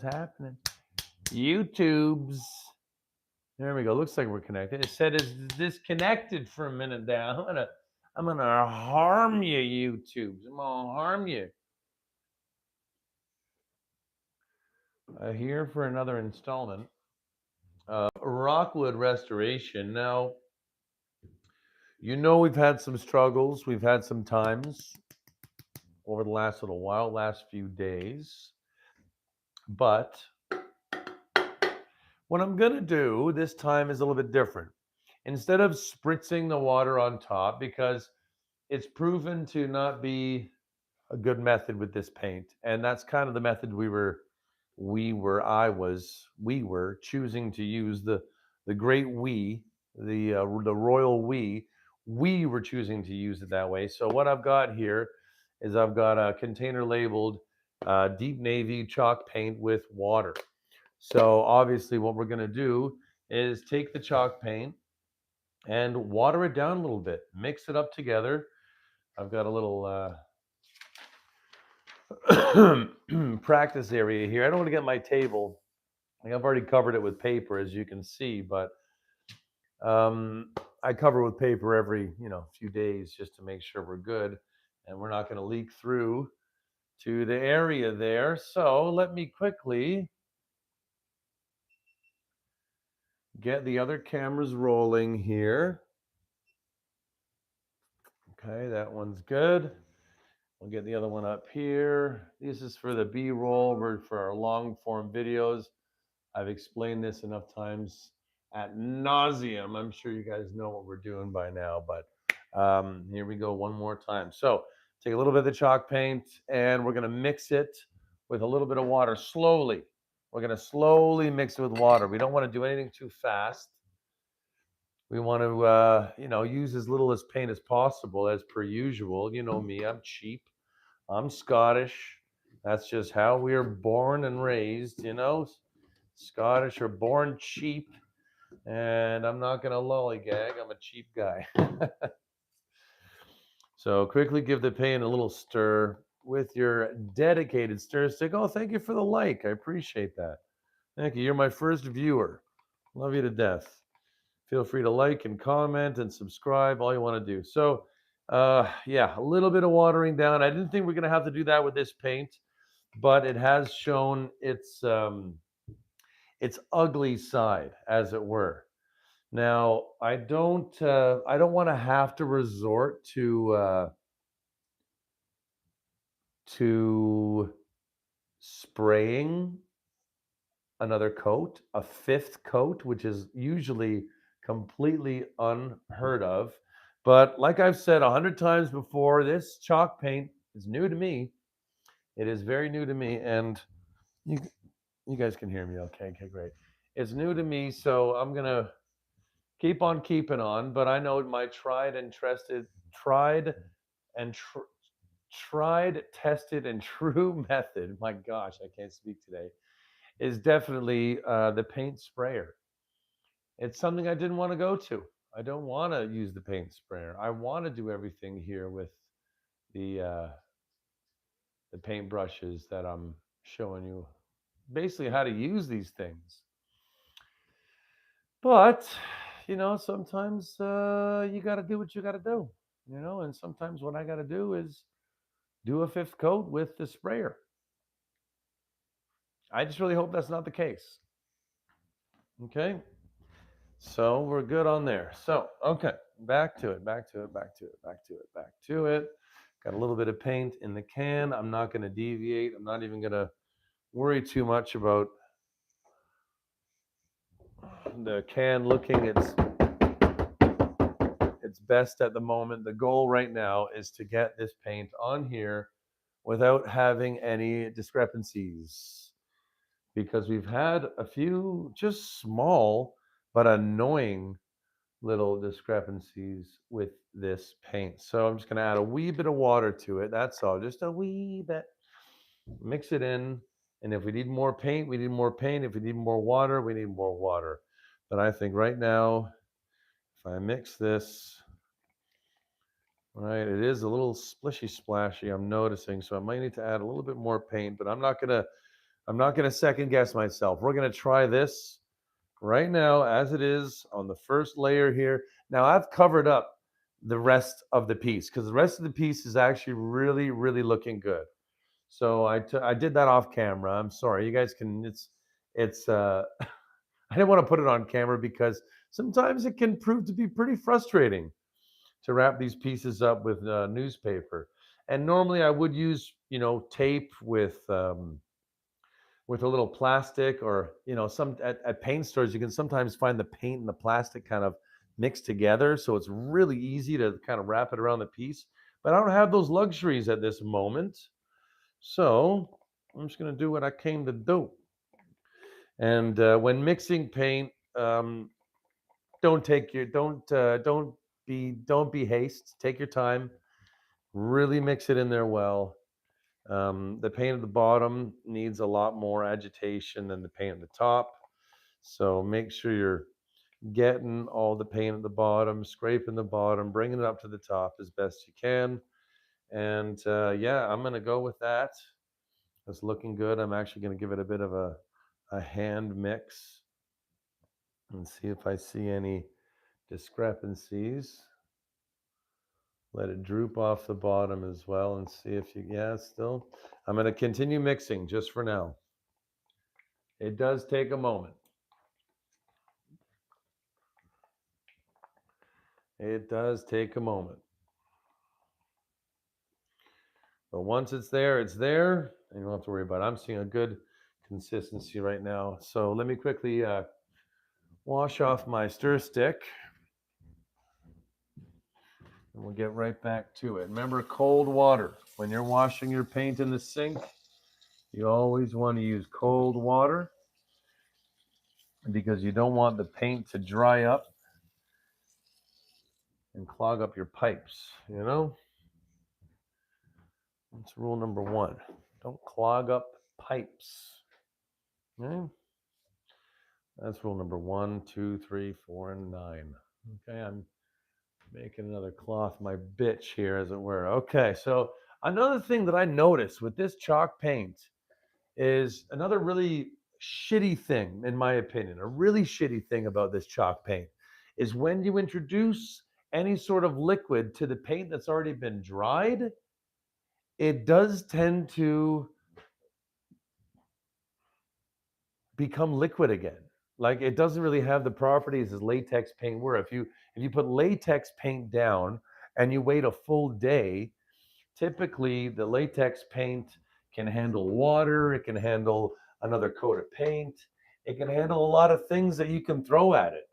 happening? YouTubes. There we go. Looks like we're connected. It said it's disconnected for a minute there. I'm gonna harm you, YouTubes. I'm gonna harm you. Here for another installment of Rockwood Restoration. Now, we've had some struggles. We've had some times over the last little while, last few days. But what I'm going to do this time is a little bit different. Instead of spritzing the water on top, because it's proven to not be a good method with this paint, and that's kind of the method we were choosing to use the great the royal we were choosing to use it that way. So what I've got here is I've got a container labeled deep navy chalk paint with water. So obviously what we're going to do is take the chalk paint and water it down a little bit, mix it up together. I've got a little practice area here. I don't want to get my table. I've already covered it with paper, as you can see, but I cover with paper every few days just to make sure we're good and we're not going to leak through to the area there. So let me quickly get the other cameras rolling here. Okay, that one's good. We'll get the other one up here. This is for the B-roll, for our long form videos. I've explained this enough times at nauseum. I'm sure you guys know what we're doing by now, but here we go one more time. So take a little bit of the chalk paint and we're going to mix it with a little bit of water slowly. We're going to slowly mix it with water. We don't want to do anything too fast. We want to, use as little as paint as possible, as per usual. You know me, I'm cheap. I'm Scottish. That's just how we are born and raised, Scottish are born cheap, and I'm not going to lollygag. I'm a cheap guy. So quickly give the paint a little stir with your dedicated stir stick. Oh, thank you for the like. I appreciate that. Thank you. You're my first viewer. Love you to death. Feel free to like and comment and subscribe, all you want to do. So, yeah, a little bit of watering down. I didn't think we're going to have to do that with this paint, but it has shown its ugly side, as it were. Now, I don't want to have to resort to spraying another coat, a fifth coat, which is usually completely unheard of. But like I've said 100 times before, this chalk paint is new to me. It is very new to me, and you you guys can hear me okay. Okay, great. It's new to me, so I'm gonna keep on keeping on. But I know my tried and tried, tested, and true method. My gosh, I can't speak today. Is definitely the paint sprayer. It's something I didn't want to go to. I don't want to use the paint sprayer. I want to do everything here with the uh, the paint brushes that I'm showing you. Basically, how to use these things. But sometimes you got to do what you got to do. And sometimes what I got to do is do a fifth coat with the sprayer. I just really hope that's not the case. Okay. So we're good on there. So, okay, back to it, back to it, back to it, back to it, back to it. Got a little bit of paint in the can. I'm not going to deviate. I'm not even going to worry too much about the can looking its best at the moment. The goal right now is to get this paint on here without having any discrepancies, because we've had a few just small but annoying little discrepancies with this paint. So I'm just going to add a wee bit of water to it. That's all, just a wee bit. Mix it in. And if we need more paint, we need more paint. If we need more water, we need more water. But I think right now, if I mix this, right, it is a little splishy splashy, I'm noticing. So I might need to add a little bit more paint, but I'm not going to I'm not going to second guess myself. We're going to try this right now as it is on the first layer here. Now I've covered up the rest of the piece because the rest of the piece is actually really, really looking good. So I did that off camera. I'm sorry. You guys can, it's, I didn't want to put it on camera because sometimes it can prove to be pretty frustrating to wrap these pieces up with newspaper. And normally I would use, tape with a little plastic, or some at paint stores you can sometimes find the paint and the plastic kind of mixed together, so it's really easy to kind of wrap it around the piece. But I don't have those luxuries at this moment, so I'm just going to do what I came to do. And when mixing paint, don't take your don't be haste. Take your time. Really mix it in there well. The paint at the bottom needs a lot more agitation than the paint at the top. So make sure you're getting all the paint at the bottom, scraping the bottom, bringing it up to the top as best you can. And yeah, I'm going to go with that. It's looking good. I'm actually going to give it a bit of a hand mix and see if I see any discrepancies. Let it droop off the bottom as well and see if you, yeah, still. I'm going to continue mixing just for now. It does take a moment. It does take a moment. But once it's there, and you don't have to worry about it. I'm seeing a good consistency right now. So let me quickly wash off my stir stick. And we'll get right back to it. Remember, cold water. When you're washing your paint in the sink, you always want to use cold water because you don't want the paint to dry up and clog up your pipes, That's rule number 1. Don't clog up pipes. Okay? That's rule number 1, 2, 3, 4, and 9. Okay, I'm making another cloth my bitch here, as it were. Okay, so another thing that I noticed with this chalk paint is another really shitty thing, in my opinion, a really shitty thing about this chalk paint is when you introduce any sort of liquid to the paint that's already been dried, it does tend to become liquid again. Like, it doesn't really have the properties as latex paint were. If you put latex paint down and you wait a full day, typically the latex paint can handle water, it can handle another coat of paint, it can handle a lot of things that you can throw at it.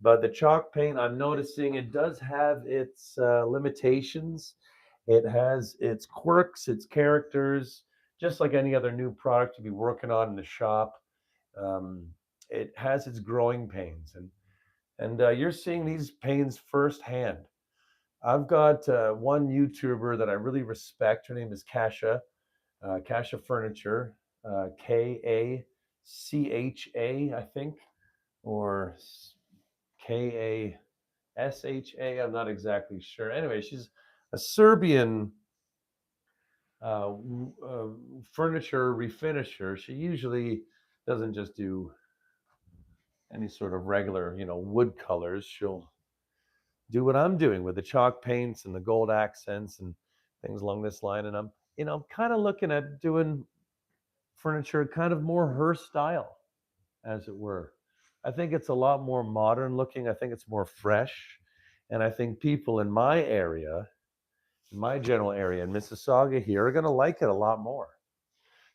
But the chalk paint, I'm noticing it does have its limitations. It has its quirks, its characters, just like any other new product to be working on in the shop. Um, it has its growing pains, and you're seeing these pains firsthand. I've got one YouTuber that I really respect. Her name is Kasha Furniture, Kacha, I think, or Kasha. I'm not exactly sure. Anyway, she's a Serbian uh, uh, furniture refinisher. She usually doesn't just do any sort of regular, wood colors. She'll do what I'm doing with the chalk paints and the gold accents and things along this line. And I'm kind of looking at doing furniture kind of more her style, as it were. I think it's a lot more modern looking. I think it's more fresh. And I think people in my area, in my general area in Mississauga here, are going to like it a lot more.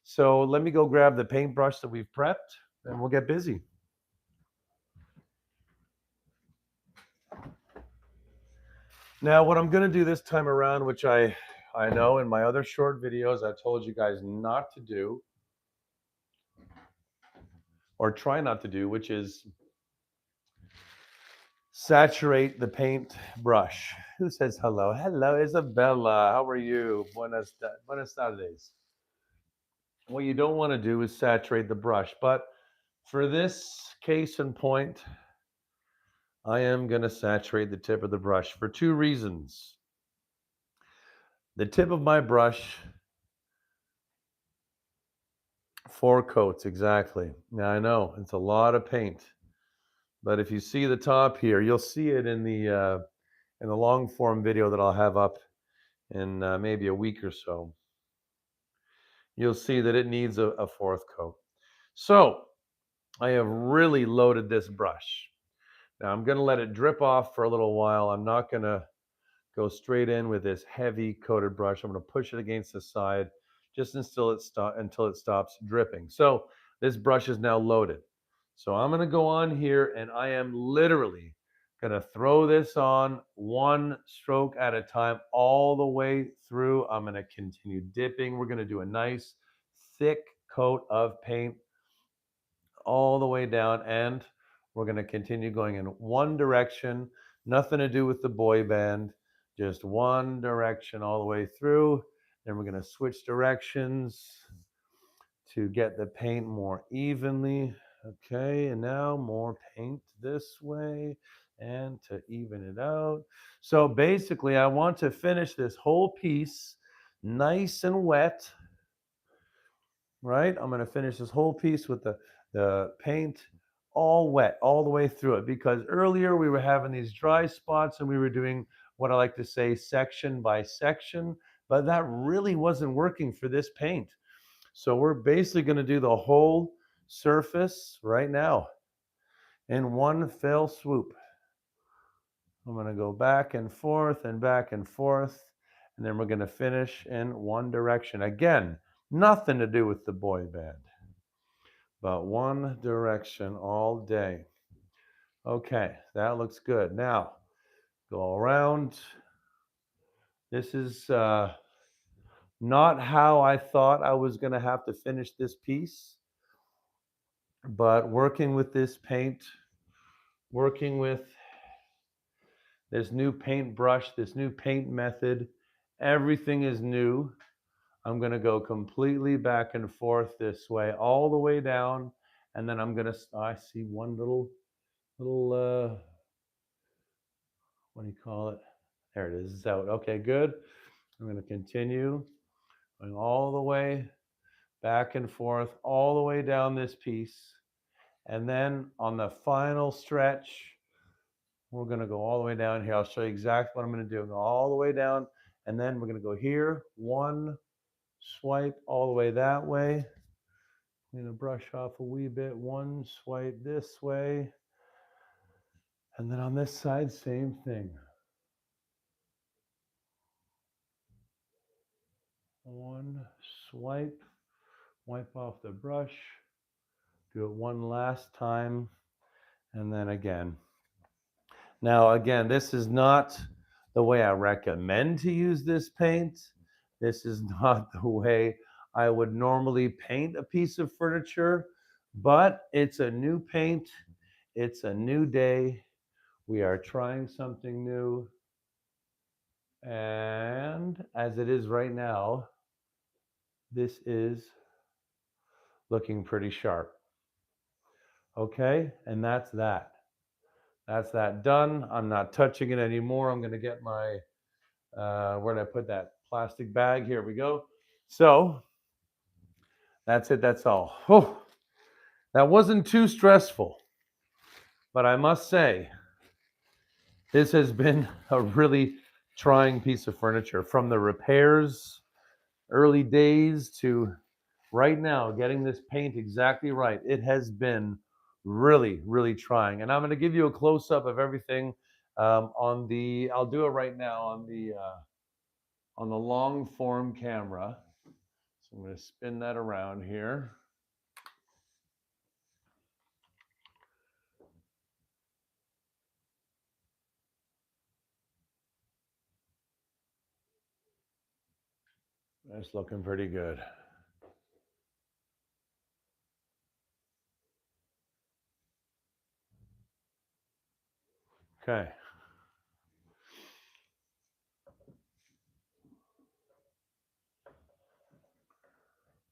So let me go grab the paintbrush that we've prepped and we'll get busy. Now, what I'm going to do this time around, which I know in my other short videos I told you guys not to do, or try not to do, which is saturate the paint brush. Who says hello? Hello, Isabella. How are you? Buenas tardes. What you don't want to do is saturate the brush, but for this case in point, I am going to saturate the tip of the brush for 2 reasons. The tip of my brush 4 coats, exactly. Yeah, I know, it's a lot of paint. But if you see the top here, you'll see it in the long form video that I'll have up in maybe a week or so. You'll see that it needs a 4th coat. So I have really loaded this brush. Now I'm going to let it drip off for a little while. I'm not going to go straight in with this heavy coated brush. I'm going to push it against the side just until it stops dripping. So this brush is now loaded. So I'm going to go on here and I am literally going to throw this on one stroke at a time all the way through. I'm going to continue dipping. We're going to do a nice thick coat of paint all the way down, and we're going to continue going in one direction. Nothing to do with the boy band, just one direction all the way through. Then we're going to switch directions to get the paint more evenly. Okay, and now more paint this way and to even it out. So basically, I want to finish this whole piece nice and wet, right? I'm going to finish this whole piece with the paint all wet all the way through it, because earlier we were having these dry spots and we were doing what I like to say section by section, but that really wasn't working for this paint. So we're basically going to do the whole surface right now in one fell swoop. I'm going to go back and forth and back and forth, and then we're going to finish in one direction. Again, nothing to do with the boy band, but one direction all day. Okay, that looks good. Now, go around. This is not how I thought I was going to have to finish this piece, but working with this paint, working with this new paint brush, this new paint method, everything is new. I'm going to go completely back and forth this way, all the way down, and then I'm going to, I see one little, what do you call it? There it is, it's out. Okay, good. I'm going to continue going all the way back and forth, all the way down this piece. And then on the final stretch, we're going to go all the way down here. I'll show you exactly what I'm going to do. Go all the way down, and then we're going to go here, one swipe all the way that way. I'm going to brush off a wee bit, one swipe this way. And then on this side, same thing. One swipe, wipe off the brush, do it one last time, and then again. Now, again, this is not the way I recommend to use this paint. This is not the way I would normally paint a piece of furniture, but it's a new paint. It's a new day. We are trying something new. And as it is right now, this is looking pretty sharp. Okay, and that's that. That's that done. I'm not touching it anymore. I'm going to get my, where did I put that plastic bag? Here we go. So that's it. That's all. Oh, that wasn't too stressful, but I must say, this has been a really trying piece of furniture, from the repairs, early days, to right now, getting this paint exactly right. It has been really, really trying. And I'm going to give you a close up of everything I'll do it right now on the long form camera. So I'm going to spin that around here. That's looking pretty good. Okay.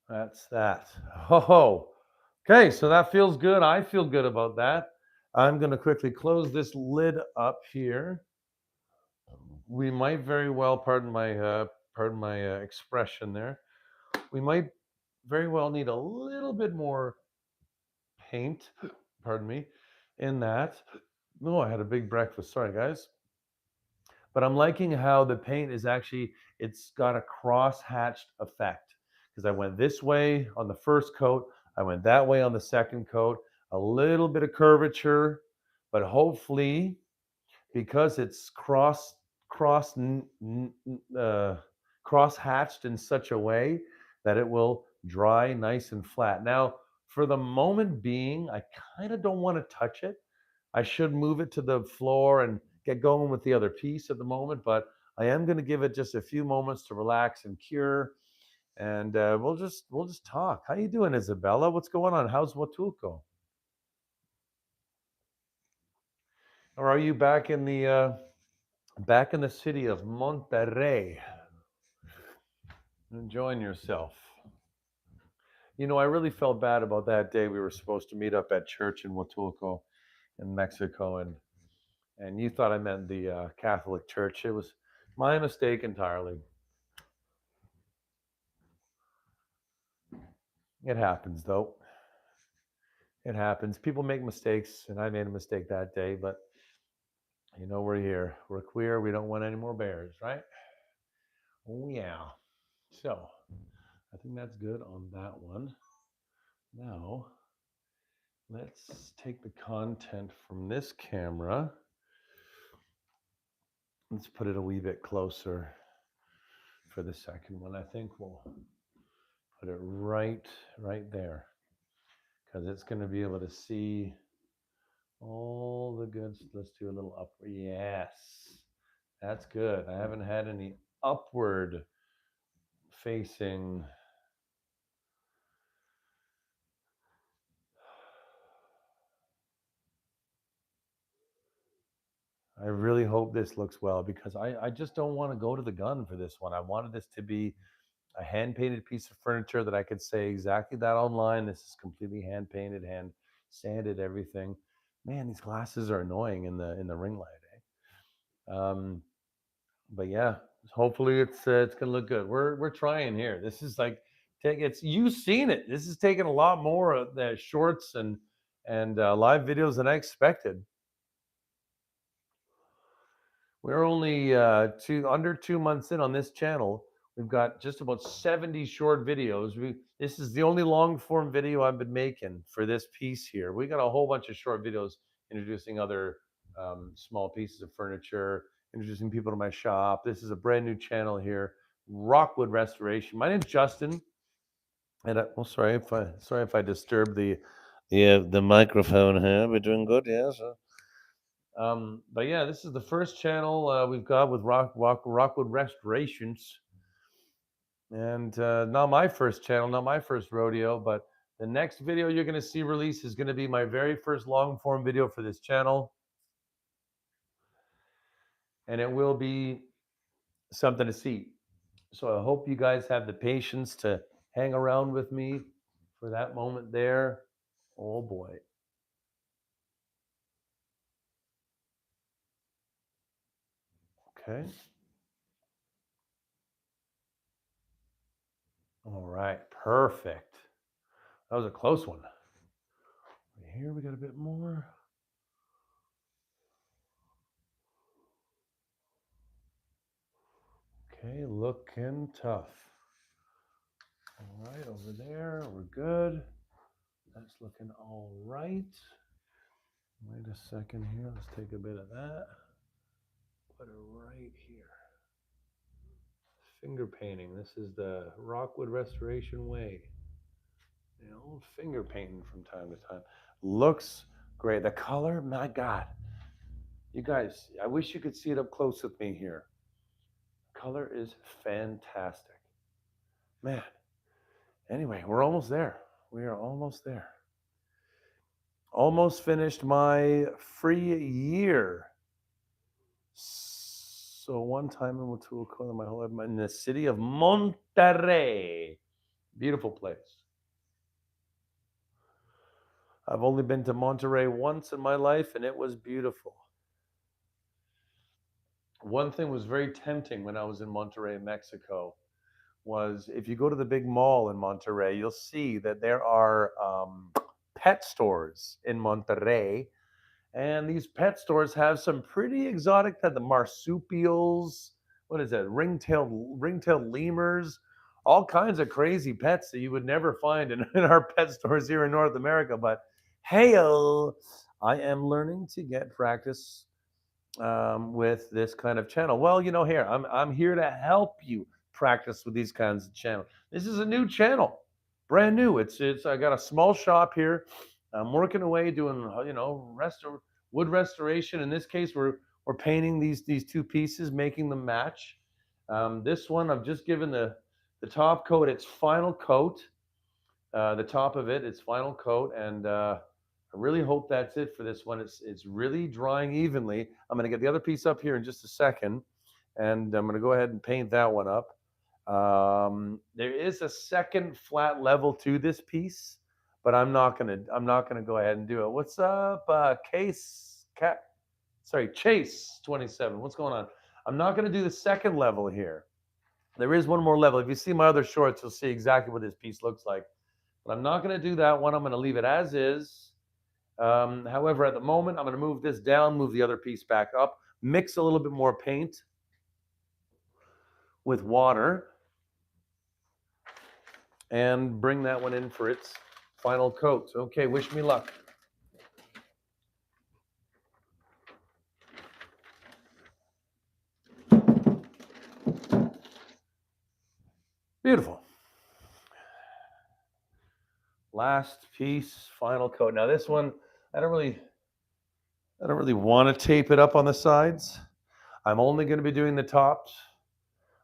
That's that. Oh, okay. So that feels good. I feel good about that. I'm going to quickly close this lid up here. We might very well, pardon my expression there. We might very well need a little bit more paint, pardon me, in that. No, I had a big breakfast. Sorry, guys. But I'm liking how the paint is actually, it's got a cross-hatched effect because I went this way on the first coat, I went that way on the second coat, a little bit of curvature, but hopefully because it's cross uh, cross hatched in such a way that it will dry nice and flat. Now, for the moment being, I kind of don't want to touch it. I should move it to the floor and get going with the other piece at the moment, but I am going to give it just a few moments to relax and cure, and we'll just talk. How you doing, Isabella? What's going on? How's Watuco? Or are you back in the city of Monterrey, enjoying yourself? I really felt bad about that day we were supposed to meet up at church in Huatulco in Mexico, and you thought I meant the Catholic Church. It was my mistake entirely. It happens, though. It happens. People make mistakes, and I made a mistake that day, but we're here. We're queer. We don't want any more bears, right? Oh, yeah. So, I think that's good on that one. Now, let's take the content from this camera. Let's put it a wee bit closer for the second one. I think we'll put it right there because it's going to be able to see all the good. Let's do a little upward. Yes, that's good. I haven't had any upward facing. I really hope this looks well because I just don't want to go to the gun for this one. I wanted this to be a hand painted piece of furniture that I could say exactly that online. This is completely hand painted, hand sanded, everything. Man, these glasses are annoying in the ring light. But yeah, hopefully it's gonna look good. We're trying here. This is like take it's you've seen it. This is taking a lot more of the shorts and live videos than I expected. We're only under 2 months in on this channel. We've got just about 70 short videos. This is the only long form video I've been making for this piece here. We got a whole bunch of short videos introducing other small pieces of furniture, introducing people to my shop. This is a brand new channel here, Rockwood Restoration. My name's Justin, and sorry if I disturbed the microphone here. We're doing good, yes. But yeah, this is the first channel we've got with Rockwood Restorations, and not my first channel, not my first rodeo. But the next video you're going to see release is going to be my very first long form video for this channel, and it will be something to see. So I hope you guys have the patience to hang around with me for that moment there. Oh boy. Okay. All right. Perfect. That was a close one. Here we got a bit more. Okay, looking tough. All right, over there, we're good. That's looking all right. Wait a second here. Let's take a bit of that. Put it right here. Finger painting. This is the Rockwood Restoration way. Finger painting from time to time. Looks great. The color, my God. You guys, I wish you could see it up close with me here. Color is fantastic. Man. Anyway, we're almost there. We are almost there. Almost finished my free year. So one time in Huatulco, my whole life, in the city of Monterrey. Beautiful place. I've only been to Monterrey once in my life, and it was beautiful. One thing was very tempting when I was in Monterrey, Mexico, was if you go to the big mall in Monterrey, you'll see that there are pet stores in Monterrey, and these pet stores have some pretty exotic pet, the marsupials, what is that, ringtail lemurs, all kinds of crazy pets that you would never find in our pet stores here in North America. But hey, I am learning to get practice with this kind of channel. Well, here I'm here to help you practice with these kinds of channels. This is a new channel, brand new. It's I got a small shop here. I'm working away doing wood restoration. In this case, we're painting these two pieces, making them match. This one I've just given the top coat its final coat, the top of its final coat, and I really hope that's it for this one. It's really drying evenly. I'm going to get the other piece up here in just a second, and I'm going to go ahead and paint that one up. There is a second flat level to this piece, but I'm not gonna go ahead and do it. What's up, Chase 27? What's going on? I'm not gonna do the second level here. There is one more level. If you see my other shorts, you'll see exactly what this piece looks like. But I'm not gonna do that one. I'm gonna leave it as is. However, at the moment, I'm gonna move this down, move the other piece back up, mix a little bit more paint with water, and bring that one in for its final coat. Okay, wish me luck. Beautiful. Last piece, final coat. Now this one, I don't really want to tape it up on the sides. I'm only going to be doing the tops.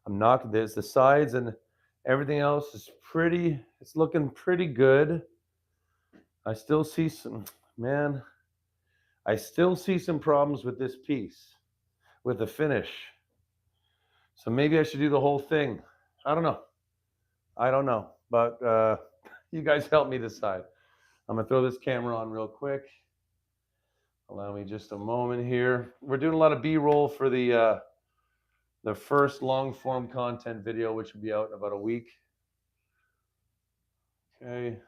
I'm not, there's the sides, and everything else is it's looking pretty good. I still see I still see some problems with this piece, with the finish. So maybe I should do the whole thing. I don't know. But you guys help me decide. I'm gonna throw this camera on real quick. Allow me just a moment here. We're doing a lot of B-roll for the first long form content video, which will be out in about a week. Okay,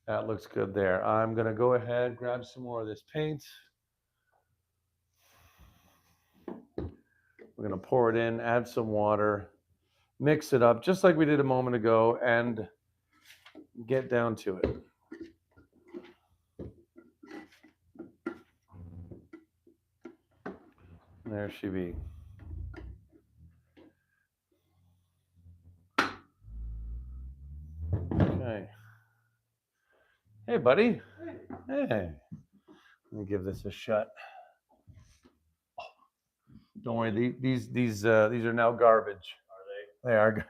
that looks good there. I'm gonna go ahead, grab some more of this paint. We're gonna pour it in, add some water, mix it up just like we did a moment ago, and get down to it. There she be. Okay. Hey, buddy. Hey. Let me give this a shot. Don't worry, these are now garbage. Are they? They are.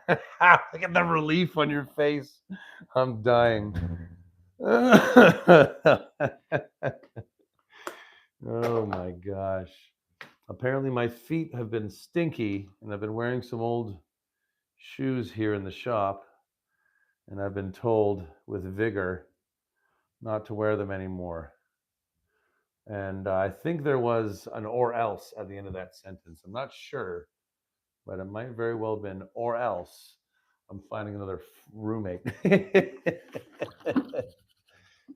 Look at the relief on your face. I'm dying. Oh my gosh. Apparently my feet have been stinky, and I've been wearing some old shoes here in the shop, and I've been told with vigor not to wear them anymore. And I think there was an or else at the end of that sentence. I'm not sure, but it might very well have been or else I'm finding another roommate.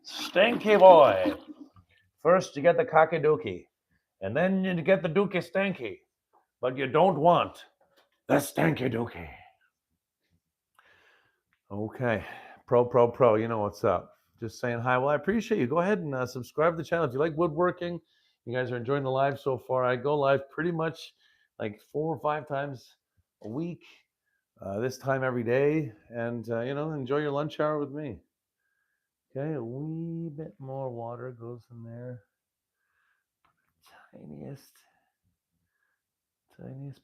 Stinky boy. First you get the cocky-dookie, and then you get the dookie-stanky, but you don't want the stanky-dookie. Okay, pro, you know what's up. Just saying hi. Well, I appreciate you. Go ahead and subscribe to the channel. If you like woodworking, you guys are enjoying the live so far. I go live pretty much like 4 or 5 times a week, this time every day, and enjoy your lunch hour with me. Okay, a wee bit more water goes in there. Tiniest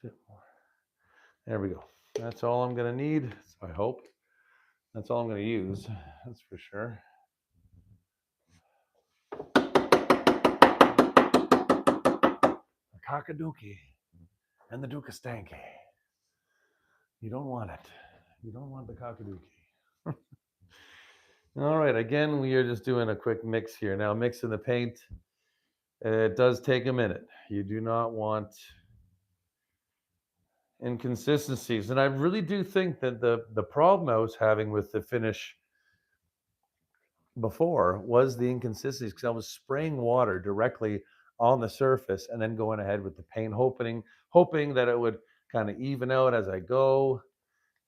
bit more. There we go. That's all I'm gonna need, I hope. That's all I'm gonna use, that's for sure. The cockadookie and the dookastanky. You don't want it. You don't want the cockadookie. All right, again, we are just doing a quick mix here. Now, mixing the paint, it does take a minute. You do not want inconsistencies. And I really do think that the problem I was having with the finish before was the inconsistencies because I was spraying water directly on the surface and then going ahead with the paint, hoping that it would kind of even out as I go,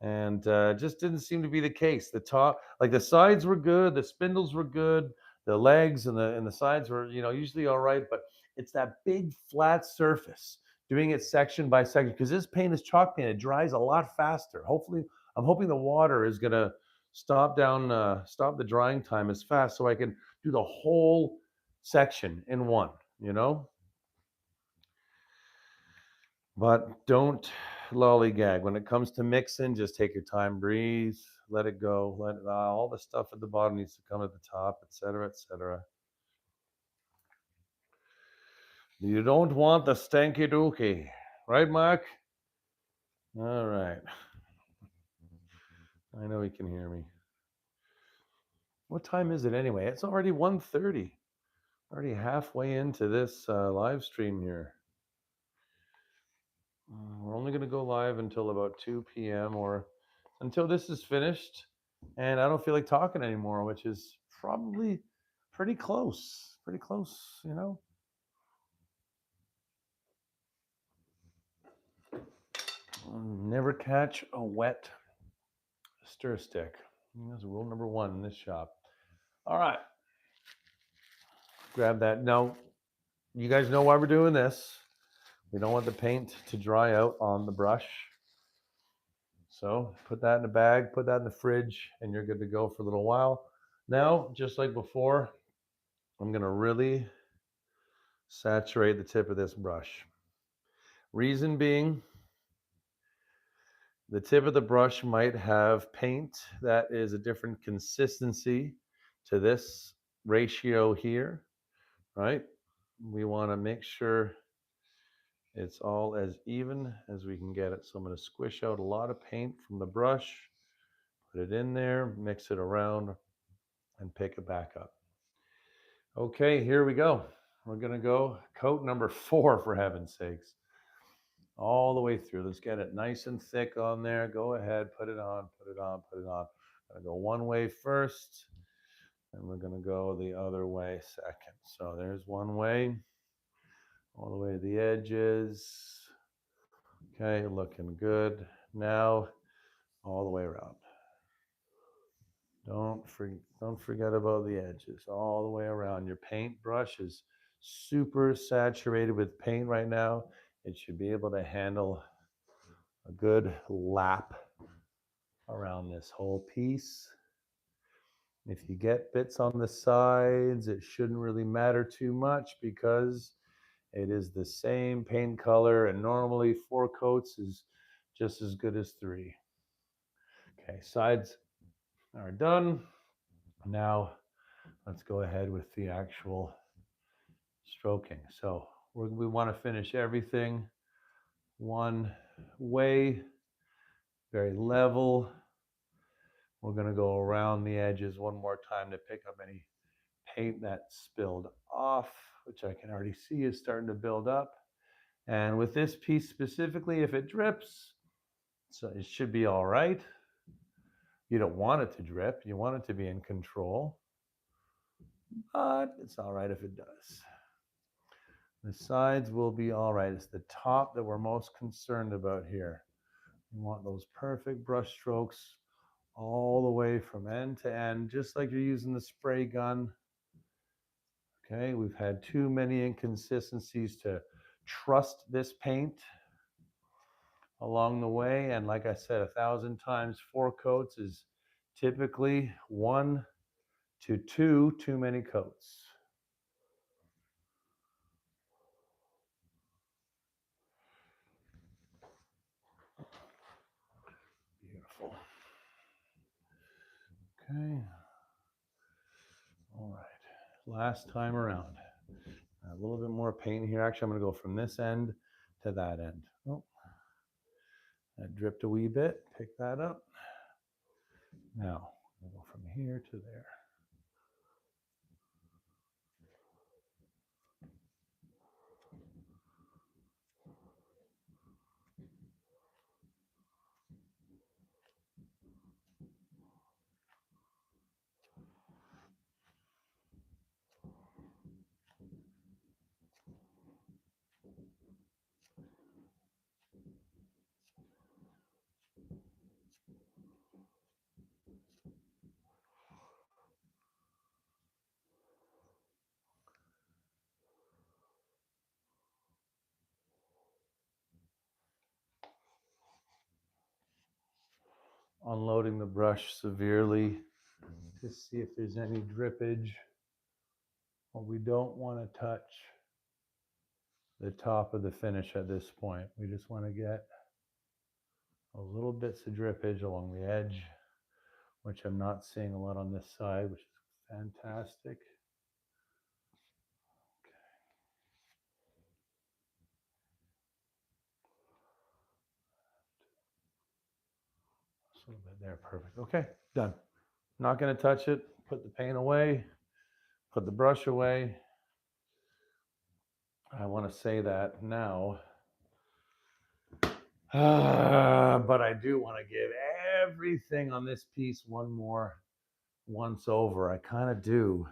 and just didn't seem to be the case. The top, like the sides were good, the spindles were good, the legs and the sides were usually all right, but it's that big flat surface doing it section by section because this paint is chalk paint. It dries a lot faster. Hopefully, I'm hoping the water is gonna stop the drying time as fast so I can do the whole section in one. You know, but don't lollygag. When it comes to mixing, just take your time, breathe, let it go, let it, all the stuff at the bottom needs to come at the top, etc., etc. You don't want the stanky dookie, right, Mark? All right. I know he can hear me. What time is it anyway? It's already 1:30. Already halfway into this live stream here. We're only going to go live until about 2 p.m. or until this is finished. And I don't feel like talking anymore, which is probably pretty close. Pretty close, you know? Never catch a wet stir stick. That's rule number one in this shop. All right. Grab that. Now, you guys know why we're doing this. We don't want the paint to dry out on the brush. So put that in a bag, put that in the fridge, and you're good to go for a little while. Now, just like before, I'm going to really saturate the tip of this brush. Reason being, the tip of the brush might have paint that is a different consistency to this ratio here, right? We want to make sure it's all as even as we can get it. So I'm going to squish out a lot of paint from the brush, put it in there, mix it around, and pick it back up. Okay, here we go. We're going to go coat number 4, for heaven's sakes, all the way through. Let's get it nice and thick on there. Go ahead, put it on, put it on, put it on. I'm going to go one way first, and we're going to go the other way second. So there's one way, all the way to the edges. Okay, looking good. Now, all the way around. Don't forget about the edges, all the way around. Your paintbrush is super saturated with paint right now. It should be able to handle a good lap around this whole piece. If you get bits on the sides, it shouldn't really matter too much because it is the same paint color, and normally 4 coats is just as good as 3. Okay, sides are done. Now let's go ahead with the actual stroking. So we want to finish everything one way, very level. We're going to go around the edges one more time to pick up any paint that spilled off, which I can already see is starting to build up. And with this piece specifically, if it drips, so it should be all right. You don't want it to drip. You want it to be in control, but it's all right if it does. The sides will be all right. It's the top that we're most concerned about here. You want those perfect brush strokes all the way from end to end, just like you're using the spray gun. Okay, we've had too many inconsistencies to trust this paint along the way. And like I said 1,000 times, 4 coats is typically 1 to 2 too many coats. Beautiful. Okay. All right. Last time around. A little bit more paint here. Actually, I'm going to go from this end to that end. Oh, that dripped a wee bit. Pick that up. Now, we'll go from here to there. unloading the brush severely to see if there's any drippage. Well, we don't want to touch the top of the finish at this point. We just want to get a little bits of drippage along the edge, which I'm not seeing a lot on this side, which is fantastic. A little bit there, perfect. Okay, done. Not going to touch it. Put the paint away. Put the brush away. I want to say that now. But I do want to give everything on this piece one more once over. I kind of do.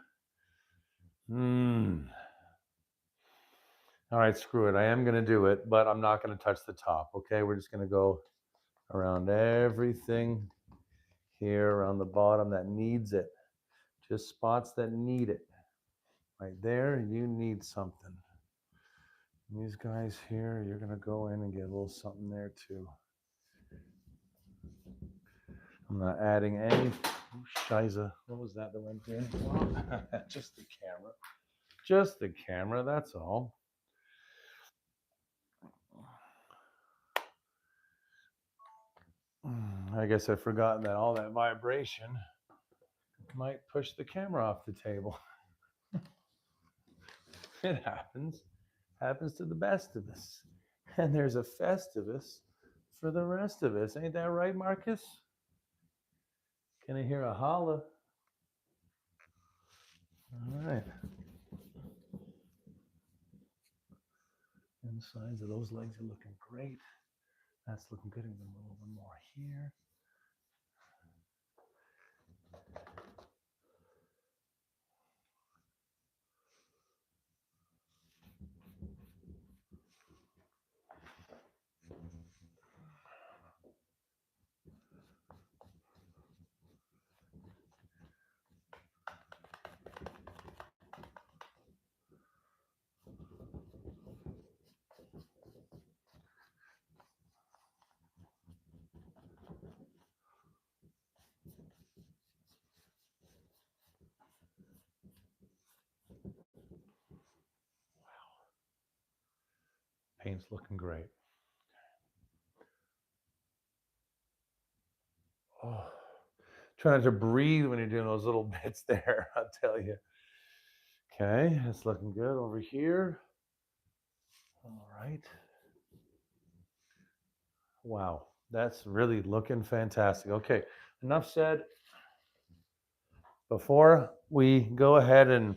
All right, screw it. I am going to do it, but I'm not going to touch the top. Okay, we're just going to go around everything here around the bottom that needs it. Just spots that need it. Right there, you need something. These guys here, you're going to go in and get a little something there too. I'm not adding any. Oh, shiza. What was that went in? Just the camera. Just the camera, that's all. I guess I've forgotten that all that vibration might push the camera off the table. It happens. Happens to the best of us. And there's a Festivus for the rest of us. Ain't that right, Marcus? Can I hear a holla? All right. Insides of those legs are looking great. That's looking good. I'm going to a little bit more here. Paint's looking great. Oh, trying to breathe when you're doing those little bits there, I'll tell you. Okay, it's looking good over here. All right. Wow, that's really looking fantastic. Okay, enough said. Before we go ahead and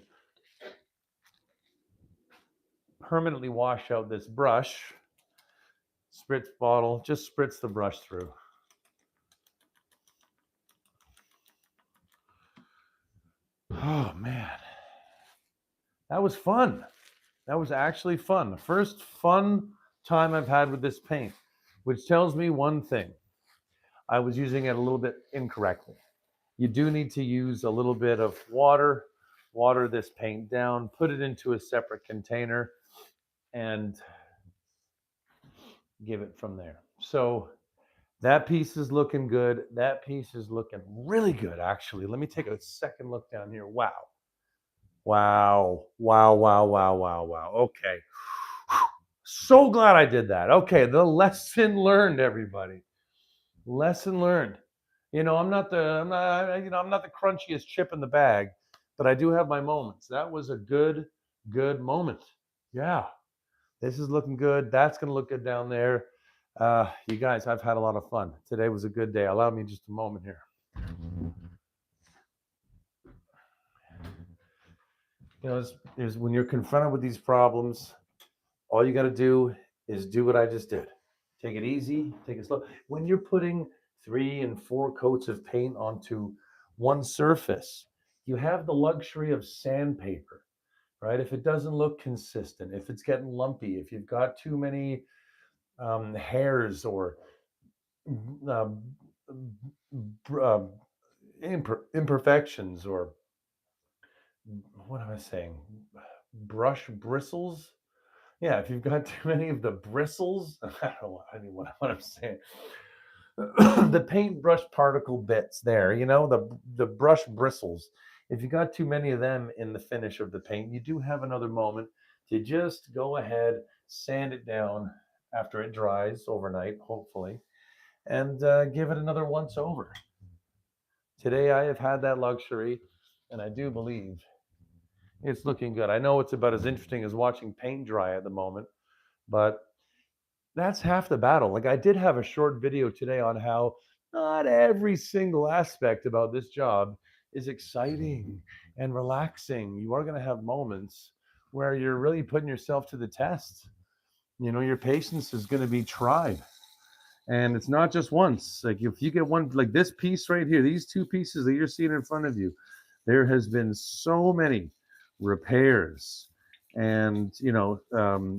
permanently wash out this brush, spritz bottle, just spritz the brush through. Oh man, that was fun. That was actually fun. The first fun time I've had with this paint, which tells me one thing. I was using it a little bit incorrectly. You do need to use a little bit of water this paint down, put it into a separate container, and give it from there. So that piece is looking good. That piece is looking really good, actually. Let me take a second look down here. Wow. Wow. Wow, wow, wow, wow, wow. Okay. So glad I did that. Okay, the lesson learned, everybody. Lesson learned. I'm not the crunchiest chip in the bag, but I do have my moments. That was a good moment. Yeah, this is looking good. That's going to look good down there. You guys, I've had a lot of fun. Today was a good day. Allow me just a moment here. When you're confronted with these problems, all you got to do is do what I just did. Take it easy, take it slow. When you're putting 3 and 4 coats of paint onto one surface, you have the luxury of sandpaper, right? If it doesn't look consistent, if it's getting lumpy, if you've got too many hairs or uh, uh, imperfections, or what am I saying? Brush bristles. Yeah, if you've got too many of the bristles, I don't know what I'm saying. the paintbrush particle bits there, the brush bristles. If you got too many of them in the finish of the paint, you do have another moment to just go ahead, sand it down after it dries overnight, hopefully, and give it another once over. Today I have had that luxury, and I do believe it's looking good. I know it's about as interesting as watching paint dry at the moment, but that's half the battle. Like, I did have a short video today on how not every single aspect about this job is exciting and relaxing. You are going to have moments where you're really putting yourself to the test. Your patience is going to be tried. And it's not just once. Like, if you get one, like this piece right here, these two pieces that you're seeing in front of you, there has been so many repairs and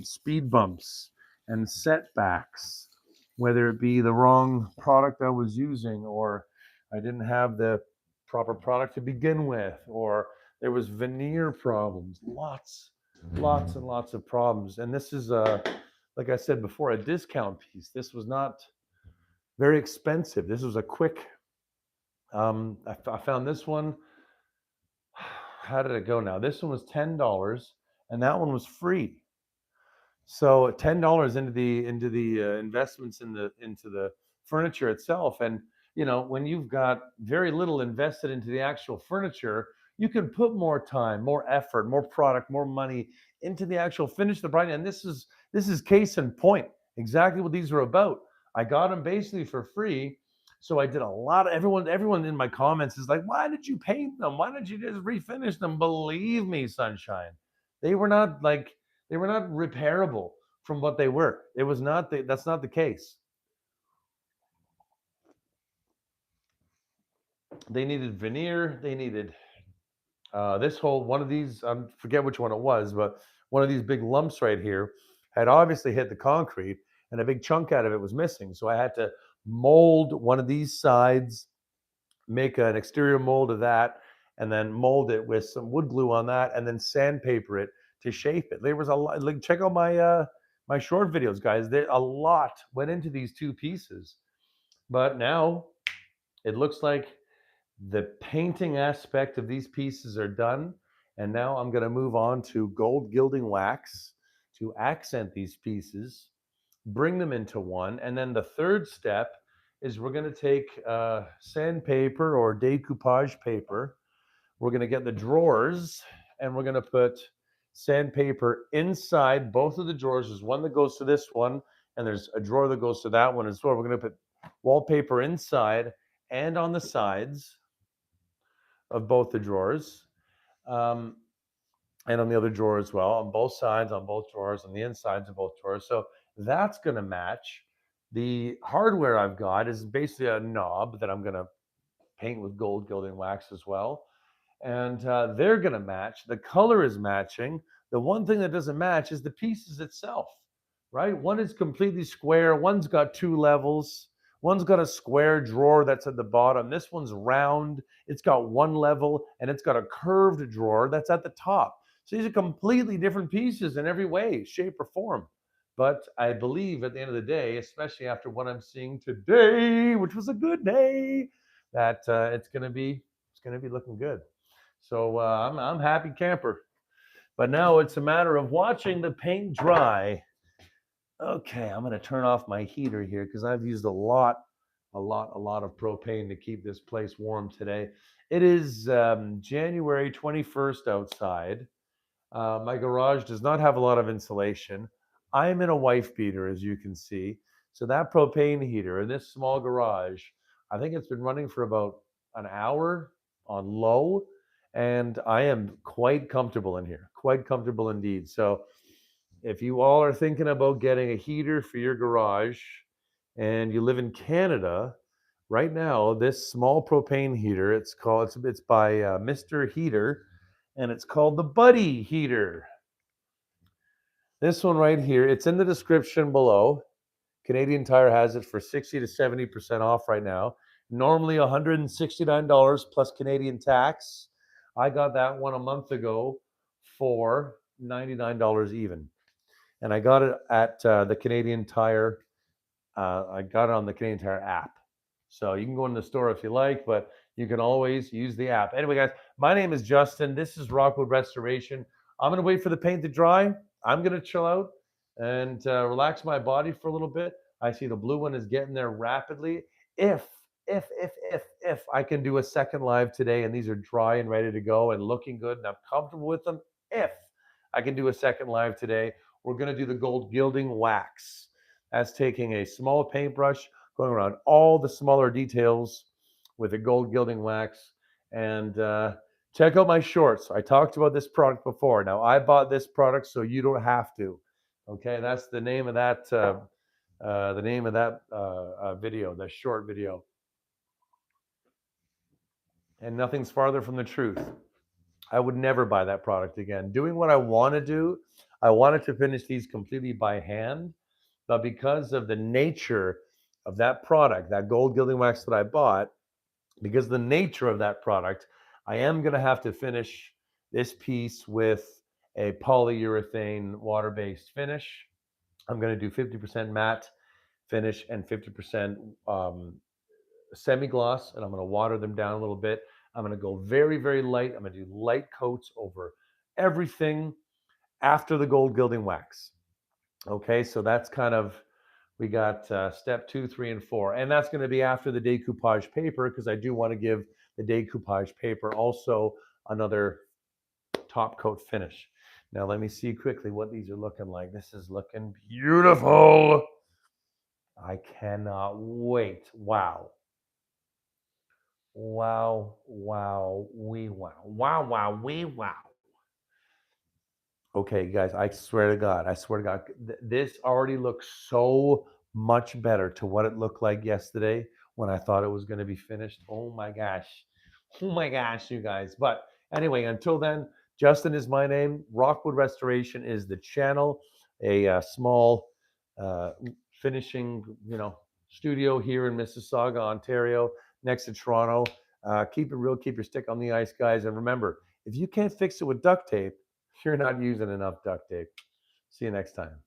speed bumps and setbacks, whether it be the wrong product I was using, or I didn't have the proper product to begin with, or there was veneer problems, lots and lots of problems. And this is like I said before, a discount piece. This was not very expensive. This was a quick. I found this one. How did it go now? This one was $10, and that one was free. So $10 into the investments into the furniture itself, and when you've got very little invested into the actual furniture, you can put more time, more effort, more product, more money into the actual finish of the bride. And this is case in point, exactly what these are about. I got them basically for free. So I did a lot of everyone in my comments is like, why did you paint them? Why didn't you just refinish them? Believe me, sunshine, they were not like they were not repairable from what they were. It was not that's not the case. They needed veneer. They needed this whole one of these. I forget which one it was, but one of these big lumps right here had obviously hit the concrete, and a big chunk out of it was missing. So I had to mold one of these sides, make an exterior mold of that, and then mold it with some wood glue on that, and then sandpaper it to shape it. There was a lot. Like, check out my short videos, guys. There a lot went into these two pieces, but now it looks like the painting aspect of these pieces are done. And now I'm going to move on to gold gilding wax to accent these pieces, bring them into one. And then the third step is we're going to take sandpaper or decoupage paper. We're going to get the drawers, and we're going to put sandpaper inside both of the drawers. There's one that goes to this one, and there's a drawer that goes to that one as well. We're going to put wallpaper inside and on the sides of both the drawers, um, and on the other drawer as well, on both sides, on both drawers, on the insides of both drawers. So that's going to match. The hardware I've got is basically a knob that I'm going to paint with gold gilding wax as well. And they're going to match. The color is matching. The one thing that doesn't match is the pieces itself, right? One is completely square. One's got two levels. One's got a square drawer that's at the bottom. This one's round. It's got one level, and it's got a curved drawer that's at the top. So these are completely different pieces in every way, shape, or form. But I believe at the end of the day, especially after what I'm seeing today, which was a good day, that it's gonna be looking good. So I'm happy camper. But now it's a matter of watching the paint dry. Okay, I'm going to turn off my heater here because I've used a lot of propane to keep this place warm today. It is January 21st outside. My garage does not have a lot of insulation. I'm in a wife beater, as you can see. So that propane heater in this small garage, I think it's been running for about an hour on low, and I am quite comfortable in here, quite comfortable indeed. So if you all are thinking about getting a heater for your garage and you live in Canada, right now this small propane heater, it's by Mr. Heater, and it's called the Buddy Heater. This one right here, it's in the description below. Canadian Tire has it for 60 to 70% off right now. Normally $169 plus Canadian tax. I got that one a month ago for $99 even. And I got it at the Canadian Tire. I got it on the Canadian Tire app. So you can go in the store if you like, but you can always use the app. Anyway, guys, my name is Justin. This is Rockwood Restoration. I'm going to wait for the paint to dry. I'm going to chill out and relax my body for a little bit. I see the blue one is getting there rapidly. If, if I can do a second live today and these are dry and ready to go and looking good and I'm comfortable with them, if I can do a second live today, we're going to do the gold gilding wax. That's taking a small paintbrush, going around all the smaller details with a gold gilding wax. And check out my shorts. I talked about this product before. Now, I bought this product so you don't have to. Okay, that's the name of that. Video, the short video, and nothing's farther from the truth. I would never buy that product again. Doing what I want to do, I wanted to finish these completely by hand, but because of the nature of that product, that gold gilding wax that I bought, because of the nature of that product, I am going to have to finish this piece with a polyurethane water-based finish. I'm going to do 50% matte finish and 50% semi-gloss, and I'm going to water them down a little bit. I'm going to go very, very light. I'm going to do light coats over everything after the gold gilding wax. Okay, so that's kind of, we got step 2, 3, and 4. And that's going to be after the decoupage paper, because I do want to give the decoupage paper also another top coat finish. Now, let me see quickly what these are looking like. This is looking beautiful. I cannot wait. Wow. Wow, wow, wee wow. Wow, wow, wee wow. Okay, guys, I swear to God, this already looks so much better to what it looked like yesterday when I thought it was going to be finished. Oh my gosh. Oh my gosh, you guys. But anyway, until then, Justin is my name. Rockwood Restoration is the channel, a small uh, finishing, studio here in Mississauga, Ontario, next to Toronto. Keep it real, keep your stick on the ice, guys. And remember, if you can't fix it with duct tape, you're not using enough duct tape. See you next time.